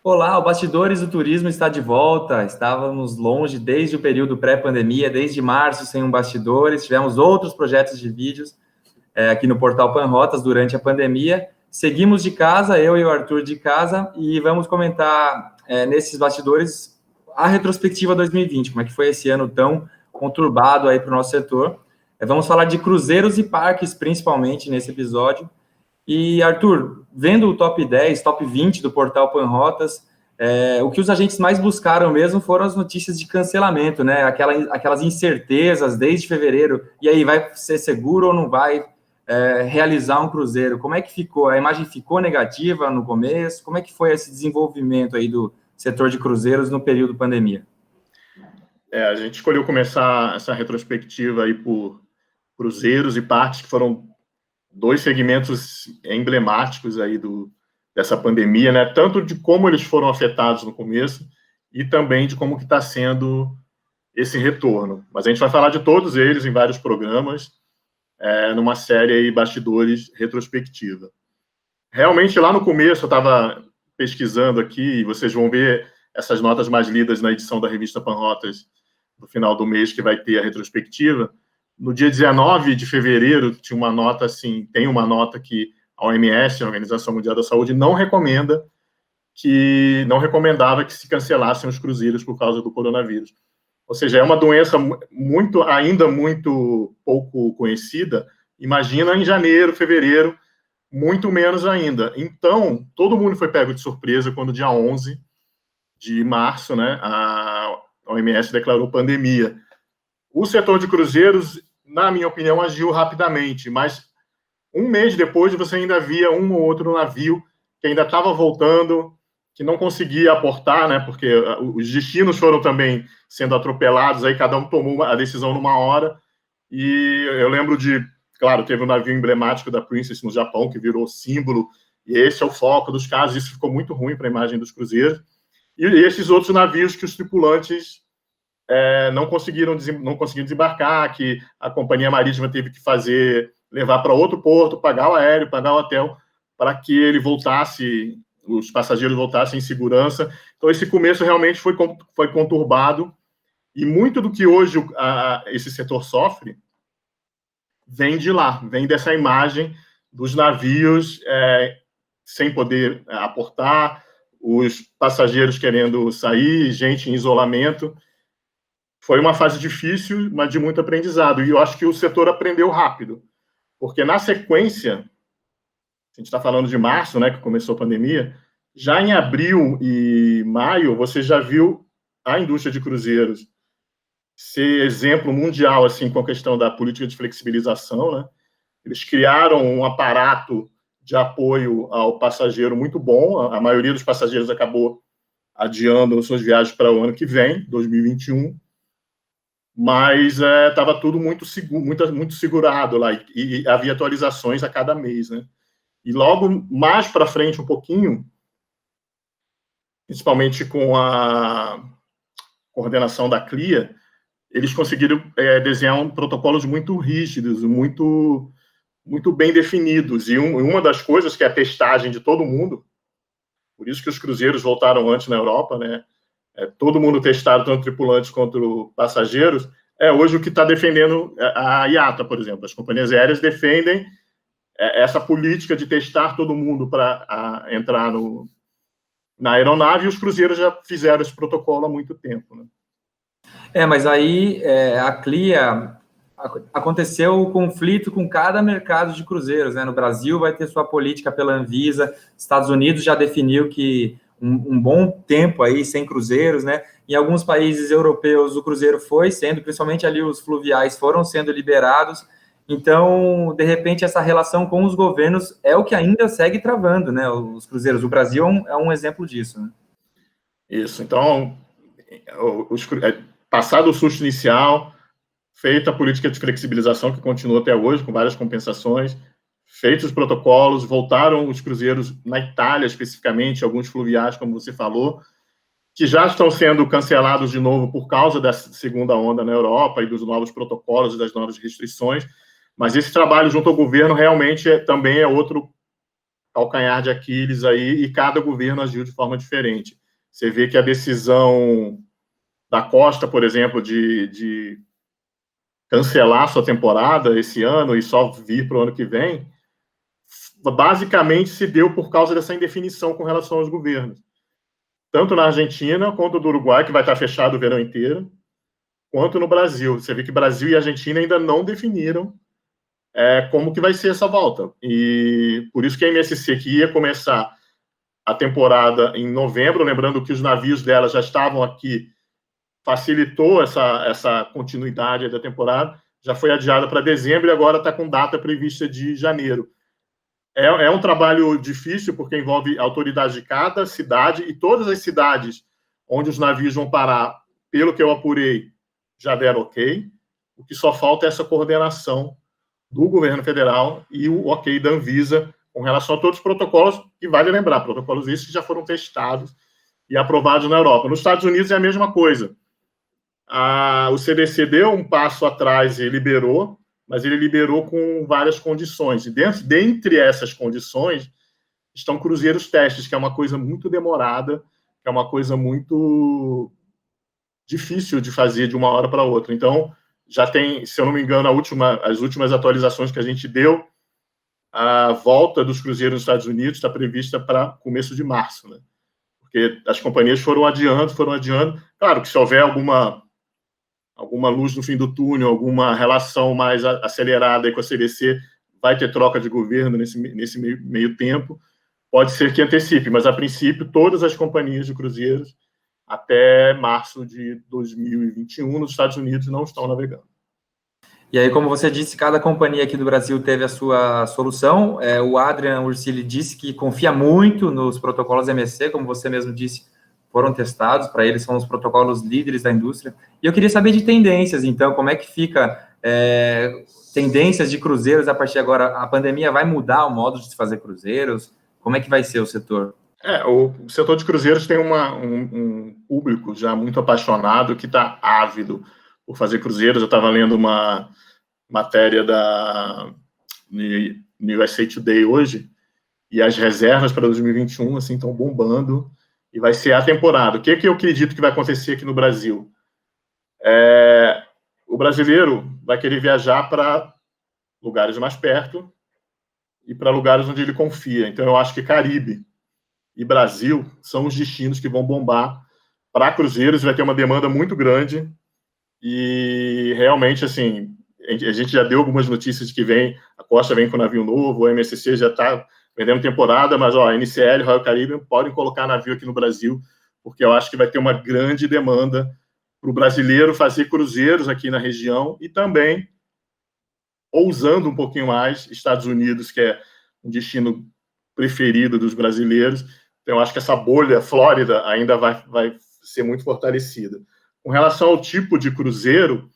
Olá, o Bastidores do Turismo está de volta. Estávamos longe desde o período pré-pandemia, desde março sem um Bastidores. Tivemos outros projetos de vídeos aqui no Portal Panrotas durante a pandemia. Seguimos de casa, eu e o Arthur de casa, e vamos comentar nesses Bastidores a retrospectiva 2020, como é que foi esse ano tão conturbado aí para o nosso setor. Vamos falar de cruzeiros e parques, principalmente, nesse episódio. E, Arthur, vendo o top 10, top 20 do portal Panrotas, o que os agentes mais buscaram mesmo foram as notícias de cancelamento, né? Aquelas incertezas desde fevereiro. E aí, vai ser seguro ou não vai realizar um cruzeiro? Como é que ficou? A imagem ficou negativa no começo? Como é que foi esse desenvolvimento aí do setor de cruzeiros no período pandemia? A gente escolheu começar essa retrospectiva aí por cruzeiros e parques, que foram dois segmentos emblemáticos aí dessa pandemia, né? Tanto de como eles foram afetados no começo e também de como que está sendo esse retorno. Mas a gente vai falar de todos eles em vários programas, numa série aí, Bastidores Retrospectiva. Realmente, lá no começo, eu estava pesquisando aqui, e vocês vão ver essas notas mais lidas na edição da revista Panrotas, no final do mês, que vai ter a retrospectiva. No dia 19 de fevereiro, tinha uma nota assim, tem uma nota que a OMS, a Organização Mundial da Saúde, não recomendava que se cancelassem os cruzeiros por causa do coronavírus. Ou seja, é uma doença ainda muito pouco conhecida. Imagina em janeiro, fevereiro, muito menos ainda. Então, todo mundo foi pego de surpresa quando, dia 11 de março, né, a OMS declarou pandemia. O setor de cruzeiros, na minha opinião, agiu rapidamente, mas um mês depois você ainda via um ou outro navio que ainda estava voltando, que não conseguia aportar, né, porque os destinos foram também sendo atropelados, aí cada um tomou a decisão numa hora, e eu lembro claro, teve um navio emblemático da Princess no Japão, que virou símbolo, e esse é o foco dos casos, isso ficou muito ruim para a imagem dos cruzeiros, e esses outros navios que os tripulantes não conseguiram desembarcar, que a companhia marítima teve que levar para outro porto, pagar o aéreo, pagar o hotel, para que os passageiros voltassem em segurança. Então, esse começo realmente foi conturbado, e muito do que hoje esse setor sofre vem de lá, vem dessa imagem dos navios sem poder aportar, os passageiros querendo sair, gente em isolamento. Foi uma fase difícil, mas de muito aprendizado. E eu acho que o setor aprendeu rápido, porque na sequência, a gente está falando de março, né, que começou a pandemia, já em abril e maio, você já viu a indústria de cruzeiros ser exemplo mundial, assim, com a questão da política de flexibilização, né? Eles criaram um aparato de apoio ao passageiro muito bom. A maioria dos passageiros acabou adiando suas viagens para o ano que vem, 2021, mas estava tudo muito segurado lá, e havia atualizações a cada mês, né? E logo mais para frente um pouquinho, principalmente com a coordenação da CLIA, eles conseguiram desenhar protocolos muito rígidos, muito bem definidos. E uma das coisas que é a testagem de todo mundo, por isso que os cruzeiros voltaram antes na Europa, né? Todo mundo testado, tanto tripulantes quanto passageiros, hoje o que está defendendo a IATA, por exemplo. As companhias aéreas defendem essa política de testar todo mundo para entrar na aeronave, e os cruzeiros já fizeram esse protocolo há muito tempo, né? Mas aí a CLIA aconteceu o conflito com cada mercado de cruzeiros, né? No Brasil vai ter sua política pela Anvisa, Estados Unidos já definiu que um bom tempo aí sem cruzeiros, né? Em alguns países europeus o cruzeiro foi sendo, principalmente ali os fluviais foram sendo liberados. Então, de repente, essa relação com os governos é o que ainda segue travando, né? Os cruzeiros. O Brasil é um exemplo disso, né? Isso. Então, passado o susto inicial, feita a política de flexibilização, que continua até hoje, com várias compensações, feitos os protocolos, voltaram os cruzeiros na Itália, especificamente, alguns fluviais, como você falou, que já estão sendo cancelados de novo por causa da segunda onda na Europa e dos novos protocolos e das novas restrições. Mas esse trabalho junto ao governo realmente também é outro calcanhar de Aquiles aí, e cada governo agiu de forma diferente. Você vê que a decisão da Costa, por exemplo, de cancelar sua temporada esse ano e só vir para o ano que vem, basicamente se deu por causa dessa indefinição com relação aos governos. Tanto na Argentina, quanto do Uruguai, que vai estar fechado o verão inteiro, quanto no Brasil. Você vê que Brasil e Argentina ainda não definiram como que vai ser essa volta. E por isso que a MSC, que ia começar a temporada em novembro, lembrando que os navios dela já estavam aqui, facilitou essa continuidade da temporada, já foi adiada para dezembro e agora está com data prevista de janeiro. É um trabalho difícil, porque envolve autoridades de cada cidade, e todas as cidades onde os navios vão parar, pelo que eu apurei, já deram ok. O que só falta é essa coordenação do governo federal e o ok da Anvisa com relação a todos os protocolos, que vale lembrar, protocolos esses que já foram testados e aprovados na Europa. Nos Estados Unidos é a mesma coisa. O CDC deu um passo atrás e liberou, mas ele liberou com várias condições. E dentre essas condições estão cruzeiros testes, que é uma coisa muito demorada, que é uma coisa muito difícil de fazer de uma hora para outra. Então, já tem, se eu não me engano, as últimas atualizações que a gente deu, a volta dos cruzeiros nos Estados Unidos está prevista para começo de março, né? Porque as companhias foram adiando. Claro que se houver alguma luz no fim do túnel, alguma relação mais acelerada aí com a CDC, vai ter troca de governo nesse meio tempo, pode ser que antecipe, mas a princípio todas as companhias de cruzeiros até março de 2021 nos Estados Unidos não estão navegando. E aí, como você disse, cada companhia aqui do Brasil teve a sua solução. O Adrian Ursili disse que confia muito nos protocolos MSC, como você mesmo disse, foram testados, para eles são os protocolos líderes da indústria. E eu queria saber de tendências, então, como é que fica tendências de cruzeiros a partir de agora? A pandemia vai mudar o modo de se fazer cruzeiros? Como é que vai ser o setor? O setor de cruzeiros tem um público já muito apaixonado que está ávido por fazer cruzeiros. Eu estava lendo uma matéria da USA Today hoje, e as reservas para 2021 assim, estão bombando, e vai ser a temporada. O que eu acredito que vai acontecer aqui no Brasil? O brasileiro vai querer viajar para lugares mais perto e para lugares onde ele confia. Então, eu acho que Caribe e Brasil são os destinos que vão bombar para cruzeiros. Vai ter uma demanda muito grande e, realmente, assim, a gente já deu algumas notícias de que a Costa vem com navio novo, o MSC já está perdendo temporada, mas a NCL, Royal Caribbean, podem colocar navio aqui no Brasil, porque eu acho que vai ter uma grande demanda para o brasileiro fazer cruzeiros aqui na região e também, ousando um pouquinho mais, Estados Unidos, que é um destino preferido dos brasileiros. Então, eu acho que essa bolha Flórida ainda vai ser muito fortalecida. Com relação ao tipo de cruzeiro,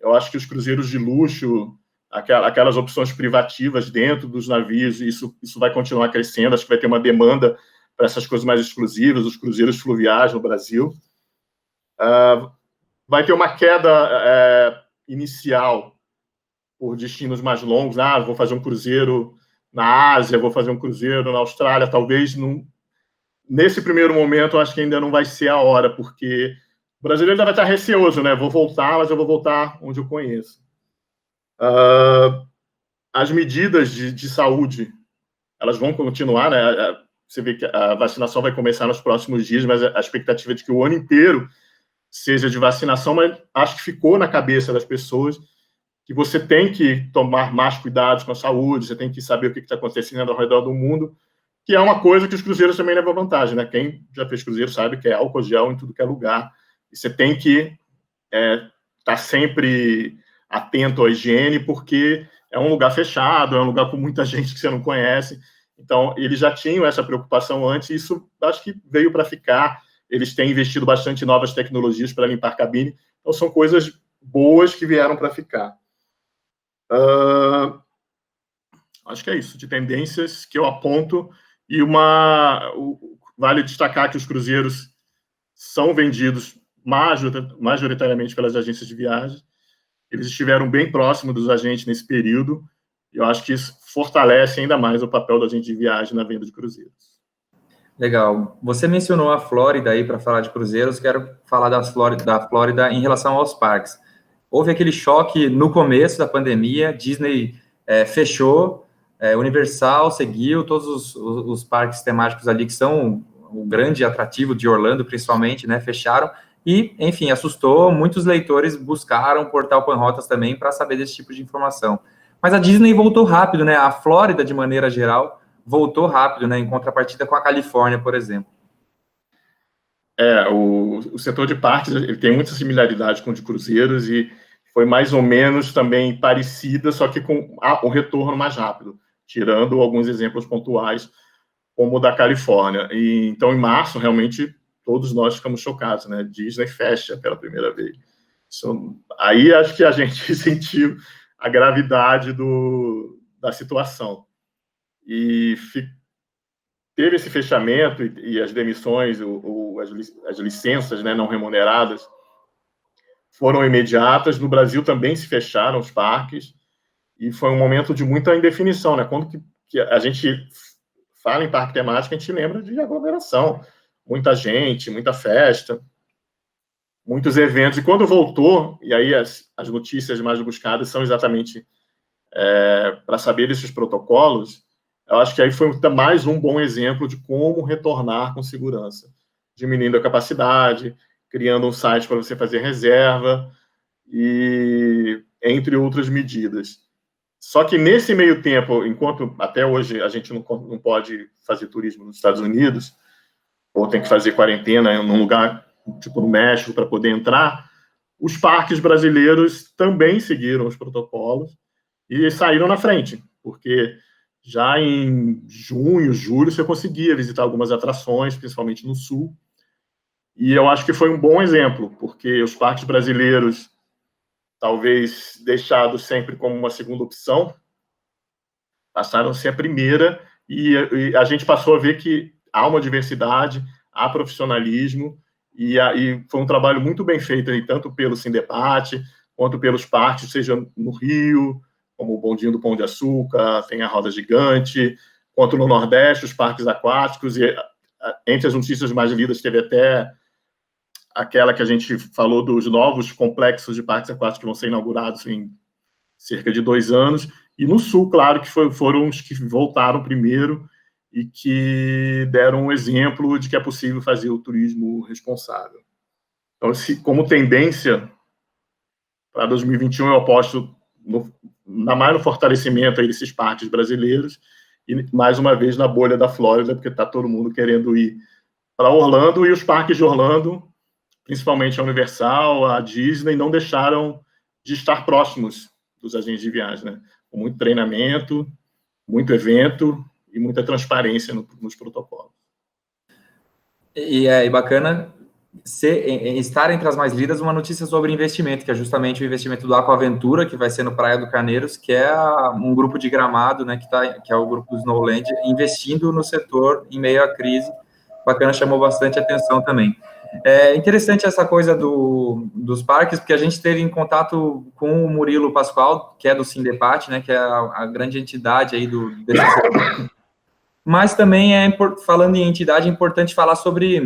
eu acho que os cruzeiros de luxo, aquelas opções privativas dentro dos navios, isso vai continuar crescendo. Acho que vai ter uma demanda para essas coisas mais exclusivas, os cruzeiros fluviais no Brasil. Vai ter uma queda inicial por destinos mais longos. Vou fazer um cruzeiro na Ásia, vou fazer um cruzeiro na Austrália. Talvez, nesse primeiro momento, eu acho que ainda não vai ser a hora, porque o brasileiro ainda vai estar receoso, né? Vou voltar, mas eu vou voltar onde eu conheço. As medidas de saúde, elas vão continuar, né? Você vê que a vacinação vai começar nos próximos dias, mas a expectativa é de que o ano inteiro seja de vacinação, mas acho que ficou na cabeça das pessoas que você tem que tomar mais cuidados com a saúde, você tem que saber o que está acontecendo ao redor do mundo, que é uma coisa que os cruzeiros também levam vantagem, né? Quem já fez cruzeiro sabe que é álcool gel em tudo que é lugar, e você tem que estar sempre atento à higiene, porque é um lugar fechado, é um lugar com muita gente que você não conhece. Então, eles já tinham essa preocupação antes, e isso acho que veio para ficar. Eles têm investido bastante em novas tecnologias para limpar cabine. Então, são coisas boas que vieram para ficar. Acho que é isso, de tendências que eu aponto. E vale destacar que os cruzeiros são vendidos majoritariamente pelas agências de viagem. Eles estiveram bem próximos dos agentes nesse período. Eu acho que isso fortalece ainda mais o papel do agente de viagem na venda de cruzeiros. Legal. Você mencionou a Flórida aí para falar de cruzeiros, quero falar da Flórida em relação aos parques. Houve aquele choque no começo da pandemia, Disney fechou, Universal seguiu, todos os parques temáticos ali que são o grande atrativo de Orlando, principalmente, né, fecharam, e, enfim, assustou, muitos leitores buscaram o portal Panrotas também para saber desse tipo de informação. Mas a Disney voltou rápido, né, a Flórida, de maneira geral, voltou rápido, né, em contrapartida com a Califórnia, por exemplo. O setor de parques ele tem muita similaridade com o de cruzeiros e foi mais ou menos também parecida, só que com um retorno mais rápido, tirando alguns exemplos pontuais, como o da Califórnia. E, então, em março, realmente, todos nós ficamos chocados, né? Disney fecha pela primeira vez. Aí acho que a gente sentiu a gravidade da situação. E teve esse fechamento e as demissões, as licenças, né, não remuneradas, foram imediatas. No Brasil também se fecharam os parques e foi um momento de muita indefinição, né? Quando que a gente fala em parque temático, a gente lembra de aglomeração, muita gente, muita festa, muitos eventos. E quando voltou, e aí as notícias mais buscadas são exatamente para saber desses protocolos, eu acho que aí foi mais um bom exemplo de como retornar com segurança, diminuindo a capacidade, criando um site para você fazer reserva, e entre outras medidas. Só que nesse meio tempo, enquanto até hoje a gente não pode fazer turismo nos Estados Unidos, ou tem que fazer quarentena num lugar, tipo no México, para poder entrar, os parques brasileiros também seguiram os protocolos e saíram na frente, porque já em junho, julho, você conseguia visitar algumas atrações, principalmente no Sul, e eu acho que foi um bom exemplo, porque os parques brasileiros, talvez deixados sempre como uma segunda opção, passaram a ser a primeira, e a gente passou a ver que há uma diversidade, há profissionalismo, e foi um trabalho muito bem feito, aí, tanto pelo Sindepate, quanto pelos parques, seja no Rio, como o Bondinho do Pão de Açúcar, tem a Roda Gigante, quanto no Nordeste, os parques aquáticos, e entre as notícias mais lidas teve até aquela que a gente falou dos novos complexos de parques aquáticos que vão ser inaugurados em cerca de 2 anos, e no Sul, claro, que foram os que voltaram primeiro e que deram um exemplo de que é possível fazer o turismo responsável. Então, como tendência, para 2021, eu aposto mais no fortalecimento aí desses parques brasileiros e, mais uma vez, na bolha da Flórida, porque está todo mundo querendo ir para Orlando, e os parques de Orlando, principalmente a Universal, a Disney, não deixaram de estar próximos dos agentes de viagem, né? Com muito treinamento, muito evento e muita transparência nos protocolos. E é bacana estar entre as mais lidas uma notícia sobre investimento, que é justamente o investimento do Aquaventura, que vai ser no Praia do Carneiros, que é um grupo de Gramado, né, que é o grupo do Snowland, investindo no setor em meio à crise. Bacana, chamou bastante atenção também. É interessante essa coisa dos parques, porque a gente esteve em contato com o Murilo Pascoal, que é do Sindepate, né, que é a grande entidade aí desse setor. Mas também falando em entidade, é importante falar sobre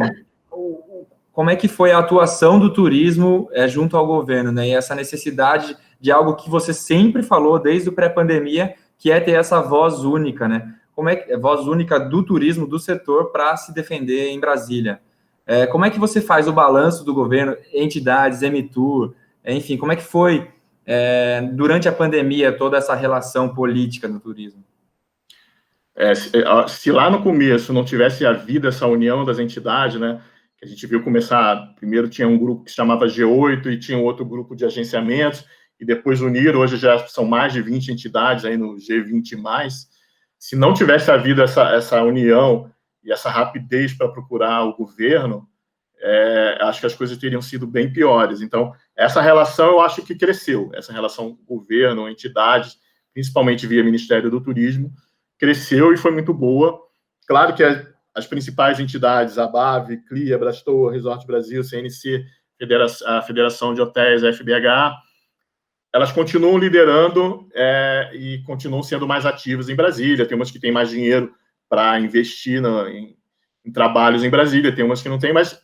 como é que foi a atuação do turismo junto ao governo, né? E essa necessidade de algo que você sempre falou desde o pré-pandemia, que é ter essa voz única, né? Como é que voz única do turismo, do setor, para se defender em Brasília? Como é que você faz o balanço do governo, entidades, Emitur, enfim, como é que foi durante a pandemia toda essa relação política do turismo? Se lá no começo não tivesse havido essa união das entidades, né, que a gente viu começar, primeiro tinha um grupo que se chamava G8 e tinha outro grupo de agenciamentos, e depois uniram, hoje já são mais de 20 entidades aí no G20+. Se não tivesse havido essa união e essa rapidez para procurar o governo, acho que as coisas teriam sido bem piores. Então, essa relação eu acho que cresceu, essa relação governo, entidades, principalmente via Ministério do Turismo, cresceu e foi muito boa. Claro que as principais entidades, a BAV, CLIA, Brastor, Resort Brasil, CNC, a Federação de Hotéis, a FBH, elas continuam liderando e continuam sendo mais ativas em Brasília. Tem umas que têm mais dinheiro para investir em trabalhos em Brasília, tem umas que não têm, mas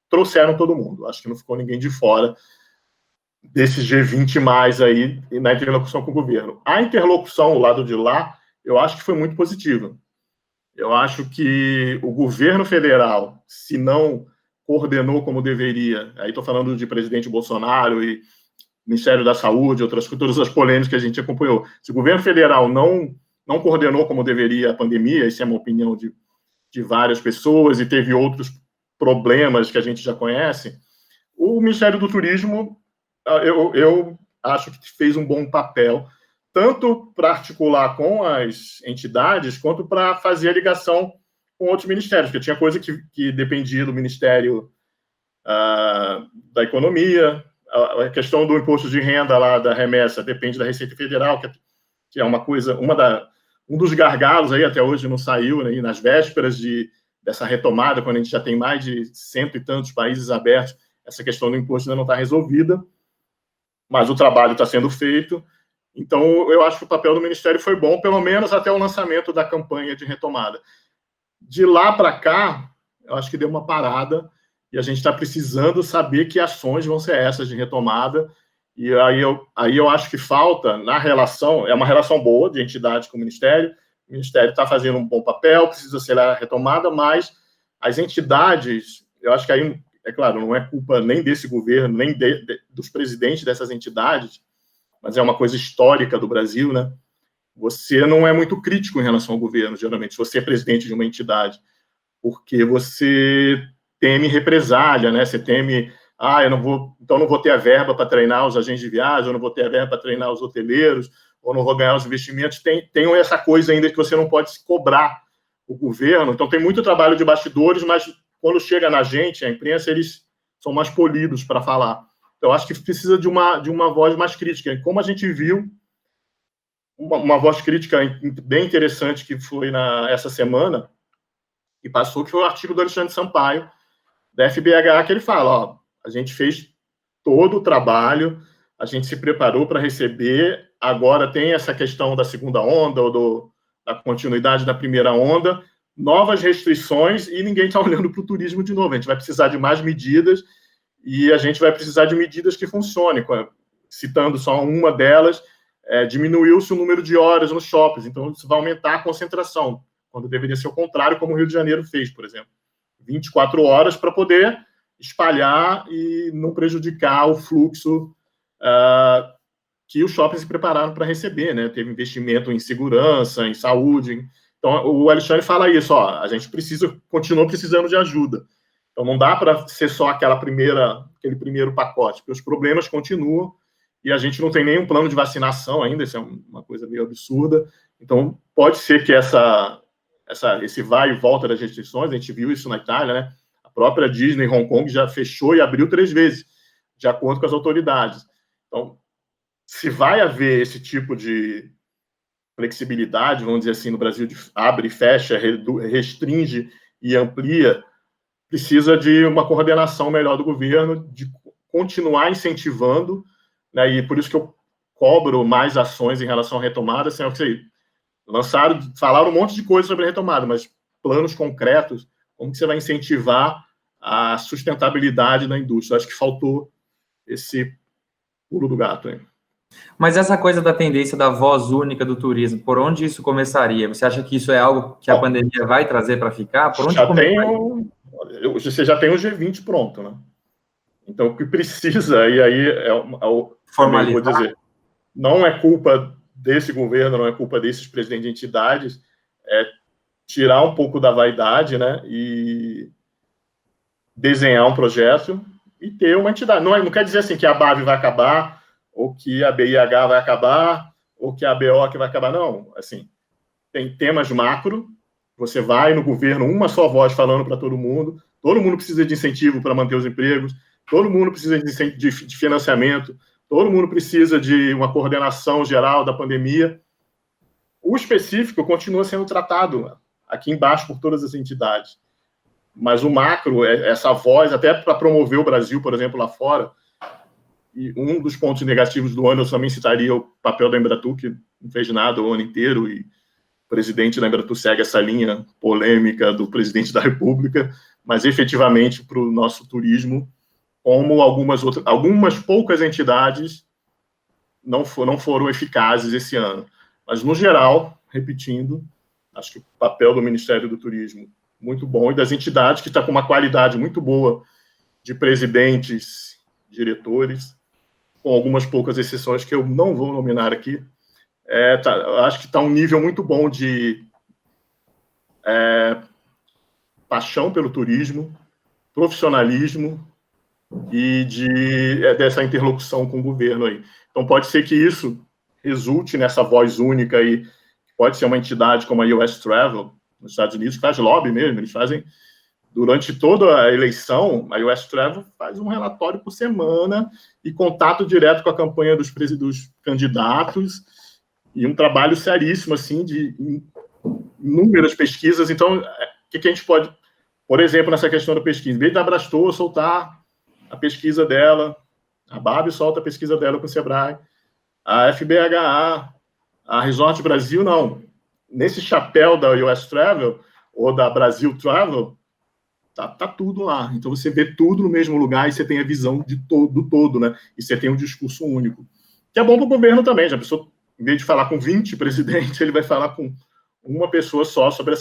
trouxeram todo mundo. Acho que não ficou ninguém de fora desses G20 mais aí na interlocução com o governo. A interlocução, o lado de lá, eu acho que foi muito positiva. Eu acho que o governo federal, se não coordenou como deveria, aí estou falando de presidente Bolsonaro e Ministério da Saúde, todas as polêmicas que a gente acompanhou. Se o governo federal não coordenou como deveria a pandemia, isso é uma opinião de várias pessoas, e teve outros problemas que a gente já conhece, o Ministério do Turismo, eu acho que fez um bom papel, tanto para articular com as entidades, quanto para fazer a ligação com outros ministérios, porque tinha coisa que dependia do Ministério da Economia, a questão do imposto de renda lá, da remessa, depende da Receita Federal, que é uma coisa, um dos gargalos aí, até hoje não saiu, né, nas vésperas dessa retomada, quando a gente já tem mais de 100 e tantos países abertos, essa questão do imposto ainda não está resolvida, mas o trabalho está sendo feito. Então, eu acho que o papel do Ministério foi bom, pelo menos até o lançamento da campanha de retomada. De lá para cá, eu acho que deu uma parada, e a gente está precisando saber que ações vão ser essas de retomada, e aí eu acho que falta, na relação, é uma relação boa de entidade com o Ministério está fazendo um bom papel, precisa ser a retomada, mas as entidades, eu acho que aí, é claro, não é culpa nem desse governo, nem dos presidentes dessas entidades, mas é uma coisa histórica do Brasil, né? Você não é muito crítico em relação ao governo, geralmente, se você é presidente de uma entidade, porque você teme represália, né? Você teme, então não vou ter a verba para treinar os agentes de viagem, eu não vou ter a verba para treinar os hoteleiros, ou não vou ganhar os investimentos. Tem essa coisa ainda que você não pode se cobrar o governo. Então tem muito trabalho de bastidores, mas quando chega na gente, a imprensa, eles são mais polidos para falar. Então acho que precisa de uma voz mais crítica. E como a gente viu, uma voz crítica bem interessante que foi essa semana, que passou, que foi o artigo do Alexandre Sampaio, da FBH, que ele fala, a gente fez todo o trabalho, a gente se preparou para receber, agora tem essa questão da segunda onda, ou da continuidade da primeira onda, novas restrições, e ninguém está olhando para o turismo de novo. A gente vai precisar de mais medidas, e a gente vai precisar de medidas que funcionem. Citando só uma delas, diminuiu-se o número de horas nos shoppings, então isso vai aumentar a concentração, quando deveria ser o contrário, como o Rio de Janeiro fez, por exemplo. 24 horas para poder espalhar e não prejudicar o fluxo que os shoppings se prepararam para receber, né? Teve investimento em segurança, em saúde. Então, o Alexandre fala isso, a gente continua precisando de ajuda. Então, não dá para ser só aquele primeiro pacote, porque os problemas continuam e a gente não tem nenhum plano de vacinação ainda, isso é uma coisa meio absurda. Então, pode ser que esse vai e volta das restrições, a gente viu isso na Itália, né? A própria Disney Hong Kong já fechou e abriu 3 vezes, de acordo com as autoridades. Então, se vai haver esse tipo de flexibilidade, vamos dizer assim, no Brasil, de abre e fecha, restringe e amplia, precisa de uma coordenação melhor do governo, de continuar incentivando, né? E por isso que eu cobro mais ações em relação à retomada, assim, falaram um monte de coisa sobre a retomada, mas planos concretos, como que você vai incentivar a sustentabilidade da indústria? Acho que faltou esse pulo do gato aí. Mas essa coisa da tendência da voz única do turismo, por onde isso começaria? Você acha que isso é algo que a pandemia vai trazer para ficar? Por onde você já tem o G20 pronto, né? Então, o que precisa, e aí formalizar. Vou dizer, não é culpa desse governo, não é culpa desses presidentes de entidades, é tirar um pouco da vaidade, né, e desenhar um projeto e ter uma entidade. Não quer dizer assim que a BAV vai acabar, ou que a BIH vai acabar, ou que a BO vai acabar, não. Assim, tem temas macro, você vai no governo, uma só voz falando para todo mundo precisa de incentivo para manter os empregos, todo mundo precisa de financiamento, todo mundo precisa de uma coordenação geral da pandemia. O específico continua sendo tratado aqui embaixo por todas as entidades. Mas o macro, essa voz, até para promover o Brasil, por exemplo, lá fora, E um dos pontos negativos do ano, eu também citaria o papel da Embratur, que não fez nada o ano inteiro, e o presidente da Embratur segue essa linha polêmica do presidente da República, mas efetivamente para o nosso turismo, como algumas poucas entidades não foram eficazes esse ano. Mas, no geral, repetindo, acho que o papel do Ministério do Turismo muito bom, e das entidades, que está com uma qualidade muito boa de presidentes, diretores, com algumas poucas exceções que eu não vou nominar aqui. Acho que está um nível muito bom de paixão pelo turismo, profissionalismo e dessa interlocução com o governo aí. Então, pode ser que isso resulte nessa voz única aí. Pode ser uma entidade como a US Travel, nos Estados Unidos, que faz lobby mesmo. Eles fazem, durante toda a eleição, a US Travel faz um relatório por semana e contato direto com a campanha dos candidatos, e um trabalho seríssimo, assim, de inúmeras pesquisas. Então, o que a gente pode, por exemplo, nessa questão da pesquisa, em vez da Abrastor soltar a pesquisa dela, a BAB solta a pesquisa dela com o Sebrae, a FBHA, a Resort Brasil, não. Nesse chapéu da US Travel, ou da Brasil Travel, tá tudo lá. Então, você vê tudo no mesmo lugar e você tem a visão do todo, né? E você tem um discurso único. Que é bom para o governo também. Já a pessoa, em vez de falar com 20 presidentes, ele vai falar com uma pessoa só sobre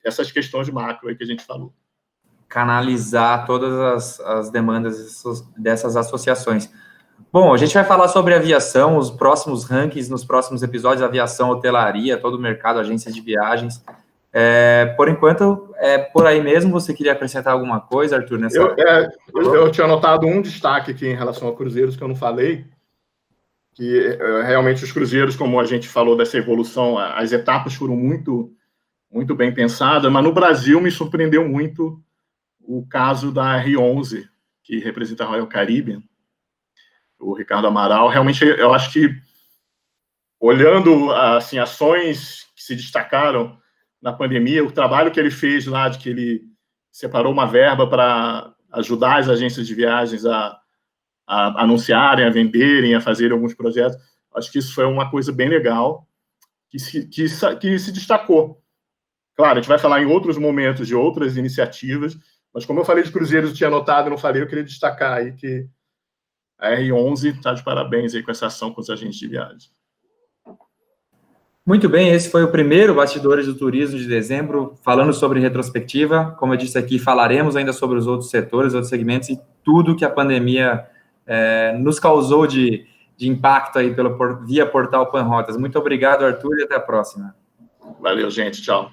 essas questões macro aí que a gente falou. Canalizar todas as demandas dessas associações. Bom, a gente vai falar sobre aviação, os próximos rankings nos próximos episódios, aviação, hotelaria, todo o mercado, agências de viagens. Por enquanto, por aí mesmo. Você queria acrescentar alguma coisa, Arthur? Eu tinha anotado um destaque aqui em relação a cruzeiros que eu não falei, que realmente os cruzeiros, como a gente falou dessa evolução, as etapas foram muito, muito bem pensadas, mas no Brasil me surpreendeu muito o caso da R11, que representa a Royal Caribbean, o Ricardo Amaral. Realmente, eu acho que, olhando assim, ações que se destacaram na pandemia, o trabalho que ele fez lá, de que ele separou uma verba para ajudar as agências de viagens a anunciarem, a venderem, a fazerem alguns projetos, acho que isso foi uma coisa bem legal, que se destacou. Claro, a gente vai falar em outros momentos de outras iniciativas, mas como eu falei de cruzeiros, eu tinha anotado e não falei, eu queria destacar aí que a R11 está de parabéns aí com essa ação com os agentes de viagem. Muito bem, esse foi o primeiro Bastidores do Turismo de dezembro, falando sobre retrospectiva. Como eu disse aqui, falaremos ainda sobre os outros setores, outros segmentos e tudo que a pandemia nos causou de impacto aí via portal Panrotas. Muito obrigado, Arthur, e até a próxima. Valeu, gente. Tchau.